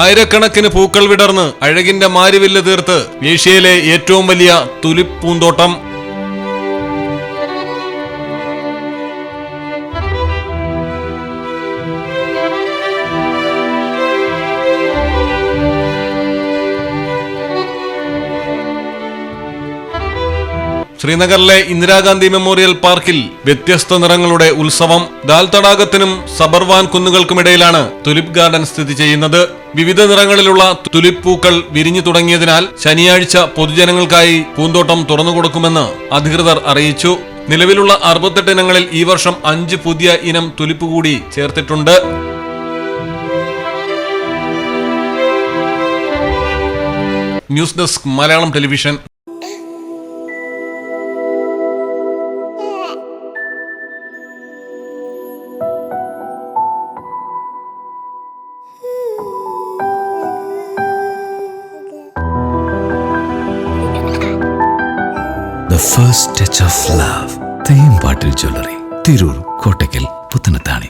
ആയിരക്കണക്കിന് പൂക്കൾ വിടർന്ന് അഴകിന്റെ മാരിവില്ല് തീർത്ത് ഏഷ്യയിലെ ഏറ്റവും വലിയ തുലിപ് പൂന്തോട്ടം. ശ്രീനഗറിലെ ഇന്ദിരാഗാന്ധി മെമ്മോറിയൽ പാർക്കിൽ വ്യത്യസ്ത നിറങ്ങളുടെ ഉത്സവം. ദാൽ തടാകത്തിനും സബർവാൻ കുന്നുകൾക്കുമിടയിലാണ് തുലിപ് ഗാർഡൻ സ്ഥിതി ചെയ്യുന്നത്. വിവിധ നിറങ്ങളിലുള്ള തുലിപ് പൂക്കൾ വിരിഞ്ഞു തുടങ്ങിയതിനാൽ ശനിയാഴ്ച പൊതുജനങ്ങൾക്കായി പൂന്തോട്ടം തുറന്നുകൊടുക്കുമെന്ന് അധികൃതർ അറിയിച്ചു. നിലവിലുള്ള 68 ഇനങ്ങളിൽ ഈ വർഷം 5 പുതിയ ഇനം തുലിപ്പ് കൂടി ചേർത്തിട്ടുണ്ട്. News desk Malayalam television. The first touch of love. Theyyam പാട്ടിൽ ജ്വല്ലറി, തിരൂർ, കോട്ടയ്ക്കൽ, പുത്തനത്താണി.